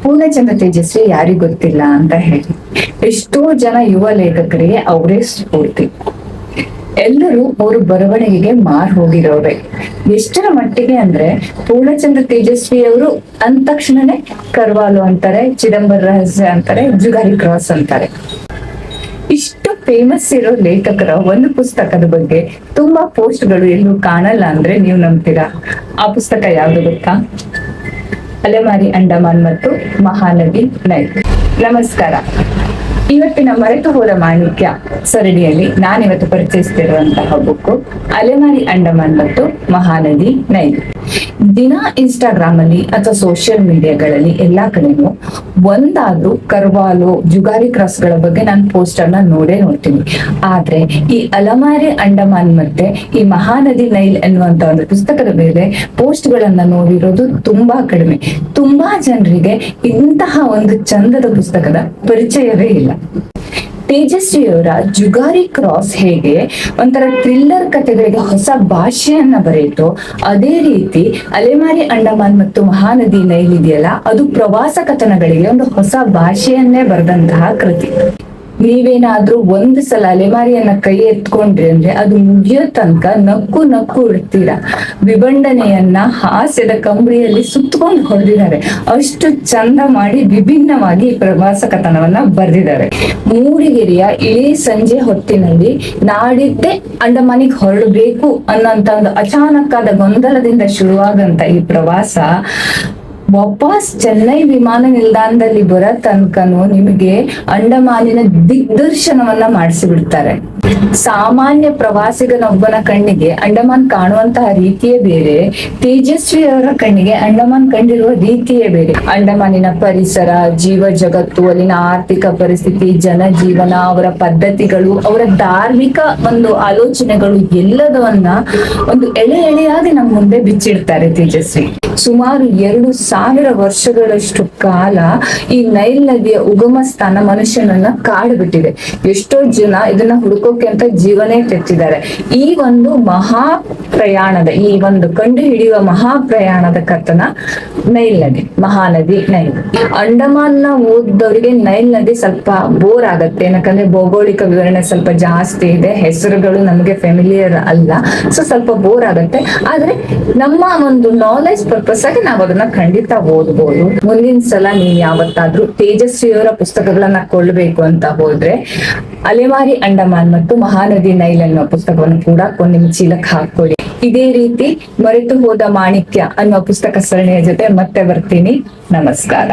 ಪೂರ್ಣಚಂದ್ರ ತೇಜಸ್ವಿ ಯಾರಿಗ್ ಗೊತ್ತಿಲ್ಲ ಅಂತ ಹೇಳಿ. ಎಷ್ಟೋ ಜನ ಯುವ ಲೇಖಕರಿಗೆ ಅವರೇ ಸ್ಫೂರ್ತಿ. ಎಲ್ಲರೂ ಅವರು ಬರವಣಿಗೆಗೆ ಮಾರ್ ಹೋಗಿರೋರೆ. ಎಷ್ಟರ ಮಟ್ಟಿಗೆ ಅಂದ್ರೆ ಪೂರ್ಣಚಂದ್ರ ತೇಜಸ್ವಿ ಅವರು ಅಂದ ತಕ್ಷಣನೇ ಕರ್ವಾಲು ಅಂತಾರೆ, ಚಿದಂಬರ ರಹಸ್ಯ ಅಂತಾರೆ, ಜುಗಾರಿ ಕ್ರಾಸ್ ಅಂತಾರೆ. ಇಷ್ಟು ಫೇಮಸ್ ಇರೋ ಲೇಖಕರ ಒಂದು ಪುಸ್ತಕದ ಬಗ್ಗೆ ತುಂಬಾ ಪೋಸ್ಟ್ಗಳು ಎಲ್ಲೂ ಕಾಣಲ್ಲ ಅಂದ್ರೆ ನೀವು ನಂಬ್ತೀರಾ? ಆ ಪುಸ್ತಕ ಯಾವ್ದು ಗೊತ್ತಾ? ಅಲೆಮಾರಿ ಅಂಡಮಾನ್ ಮತ್ತು ಮಹಾನದಿ ನೈಲ್. ನಮಸ್ಕಾರ. ಇವತ್ತಿನ ಮರೆತು ಹೋದ ಮಾಣಿಕ್ಯ ಸರಣಿಯಲ್ಲಿ ನಾನಿವತ್ತು ಪರಿಚಯಿಸ್ತಿರುವಂತಹ ಬುಕ್ಕು ಅಲೆಮಾರಿ ಅಂಡಮಾನ್ ಮತ್ತು ಮಹಾನದಿ ನೈಲ್. ದಿನ ಇನ್ಸ್ಟಾಗ್ರಾಮ್ ಅಲ್ಲಿ ಅಥವಾ ಸೋಷಿಯಲ್ ಮೀಡಿಯಾಗಳಲ್ಲಿ ಎಲ್ಲಾ ಕಡೆನೂ ಒಂದಾದ್ರೂ ಕರ್ವಾಲು, ಜುಗಾರಿ ಕ್ರಾಸ್ ಗಳ ಬಗ್ಗೆ ನಾನು ಪೋಸ್ಟರ್ ನ ನೋಡ್ತೀನಿ. ಆದ್ರೆ ಈ ಅಲೆಮಾರಿ ಅಂಡಮಾನ್ ಮತ್ತೆ ಈ ಮಹಾನದಿ ನೈಲ್ ಎನ್ನುವಂತ ಒಂದು ಪುಸ್ತಕದ ಮೇಲೆ ಪೋಸ್ಟ್ ಗಳನ್ನ ನೋಡಿರೋದು ತುಂಬಾ ಕಡಿಮೆ. ತುಂಬಾ ಜನರಿಗೆ ಇಂತಹ ಒಂದು ಚಂದದ ಪುಸ್ತಕದ ಪರಿಚಯವೇ ಇಲ್ಲ. ತೇಜಸ್ವಿಯವರ ಜುಗಾರಿ ಕ್ರಾಸ್ ಹೇಗೆ ಒಂಥರ ಥ್ರಿಲ್ಲರ್ ಕಥೆಗಳಿಗೆ ಹೊಸ ಭಾಷೆಯನ್ನ ಬರೆಯಿತು, ಅದೇ ರೀತಿ ಅಲೆಮಾರಿ ಅಂಡಮಾನ್ ಮತ್ತು ಮಹಾನದಿ ನೈಲ್ ಇದೆಯಲ್ಲ, ಅದು ಪ್ರವಾಸ ಕಥನಗಳಿಗೆ ಒಂದು ಹೊಸ ಭಾಷೆಯನ್ನೇ ಬರೆದಂತಹ ಕೃತಿ. ನೀವೇನಾದ್ರೂ ಒಂದು ಸಲ ಅಲೆಮಾರಿಯನ್ನ ಕೈ ಎತ್ಕೊಂಡ್ರಿ ಅಂದ್ರೆ ಅದು ಮುಗಿಯೋ ತನಕ ನಕ್ಕು ಇಡ್ತೀರಾ. ವಿಭಂಡನೆಯನ್ನ ಹಾಸ್ಯದ ಕಂಬಳಿಯಲ್ಲಿ ಸುತ್ತಕೊಂಡು ಹೊಡೆದಿದ್ದಾರೆ. ಅಷ್ಟು ಚಂದ ಮಾಡಿ ವಿಭಿನ್ನವಾಗಿ ಪ್ರವಾಸ ಕಥನವನ್ನ ಬರೆದಿದ್ದಾರೆ. ಮೂಡಿಗೆರೆಯ ಇಳಿ ಸಂಜೆ ಹೊತ್ತಿನಲ್ಲಿ ನಾಡಿದ್ದೆ ಅಂಡಮಾನಿಗೆ ಹೊರಡಬೇಕು ಅನ್ನೋಂತ ಒಂದು ಅಚಾನಕ್ಕಾದ ಗೊಂದಲದಿಂದ ಶುರುವಾಗಂತ ಈ ಪ್ರವಾಸ ವಾಪಸ್ ಚೆನ್ನೈ ವಿಮಾನ ನಿಲ್ದಾಣದಲ್ಲಿ ಬರೋ ತನಕನು ನಿಮಗೆ ಅಂಡಮಾನಿನ ದಿಗ್ದರ್ಶನವನ್ನ ಮಾಡಿಸಿಬಿಡ್ತಾರೆ. ಸಾಮಾನ್ಯ ಪ್ರವಾಸಿಗನೊಬ್ಬನ ಕಣ್ಣಿಗೆ ಅಂಡಮಾನ್ ಕಾಣುವಂತಹ ರೀತಿಯೇ ಬೇರೆ, ತೇಜಸ್ವಿ ಅವರ ಕಣ್ಣಿಗೆ ಅಂಡಮಾನ್ ಕಂಡಿರುವ ರೀತಿಯೇ ಬೇರೆ. ಅಂಡಮಾನಿನ ಪರಿಸರ, ಜೀವ ಜಗತ್ತು, ಅಲ್ಲಿನ ಆರ್ಥಿಕ ಪರಿಸ್ಥಿತಿ, ಜನಜೀವನ, ಅವರ ಪದ್ಧತಿಗಳು, ಅವರ ಧಾರ್ಮಿಕ ಒಂದು ಆಲೋಚನೆಗಳು ಎಲ್ಲದವನ್ನ ಒಂದು ಎಳೆಯಾಗಿ ನಮ್ಮ ಮುಂದೆ ಬಿಚ್ಚಿಡ್ತಾರೆ ತೇಜಸ್ವಿ. ಸುಮಾರು 2000 ವರ್ಷಗಳಷ್ಟು ಕಾಲ ಈ ನೈಲ್ ನದಿಯ ಉಗಮ ಸ್ಥಾನ ಮನುಷ್ಯನನ್ನ ಕಾಡ್ಬಿಟ್ಟಿದೆ. ಎಷ್ಟೋ ಜನ ಇದನ್ನ ಹುಡುಕೋಕೆ ಅಂತ ಜೀವನೇ ತೆತ್ತಿದ್ದಾರೆ. ಈ ಒಂದು ಮಹಾ ಪ್ರಯಾಣದ, ಈ ಒಂದು ಕಂಡು ಹಿಡಿಯುವ ಮಹಾ ಪ್ರಯಾಣದ ಕಥನ ನೈಲ್ ನದಿ, ಮಹಾನದಿ ನೈಲ್. ಅಂಡಮಾನ್ ನ ಓದ್ದವರಿಗೆ ನೈಲ್ ನದಿ ಸ್ವಲ್ಪ ಬೋರ್ ಆಗತ್ತೆ, ಯಾಕಂದ್ರೆ ಭೌಗೋಳಿಕ ವಿವರಣೆ ಸ್ವಲ್ಪ ಜಾಸ್ತಿ ಇದೆ, ಹೆಸರುಗಳು ನಮಗೆ ಫೆಮಿಲಿಯರ್ ಅಲ್ಲ, ಸೊ ಸ್ವಲ್ಪ ಬೋರ್ ಆಗತ್ತೆ. ಆದ್ರೆ ನಮ್ಮ ಒಂದು ನಾಲೆಜ್ ಪರ್ಪಸ್ ಆಗಿ ನಾವು ಅದನ್ನ ಖಂಡಿತ ಓದ್ಬೋದು. ಮುಂದಿನ ಸಲ ನೀವು ಯಾವತ್ತಾದ್ರೂ ತೇಜಸ್ವಿಯವರ ಪುಸ್ತಕಗಳನ್ನ ಕೊಳ್ಳಬೇಕು ಅಂತ ಹೋದ್ರೆ ಅಲೆಮಾರಿ ಅಂಡಮಾನ್ ಮತ್ತು ಮಹಾನದಿ ನೈಲ್ ಅನ್ನುವ ಪುಸ್ತಕವನ್ನು ಕೂಡ ನಿಮ್ಮ ಚೀಲಕ್ಕೆ ಹಾಕೊಳ್ಳಿ. ಇದೇ ರೀತಿ ಮರೆತು ಹೋದ ಮಾಣಿಕ್ಯ ಅನ್ನುವ ಪುಸ್ತಕ ಸರಣಿಯ ಜೊತೆ ಮತ್ತೆ ಬರ್ತೀನಿ. ನಮಸ್ಕಾರ.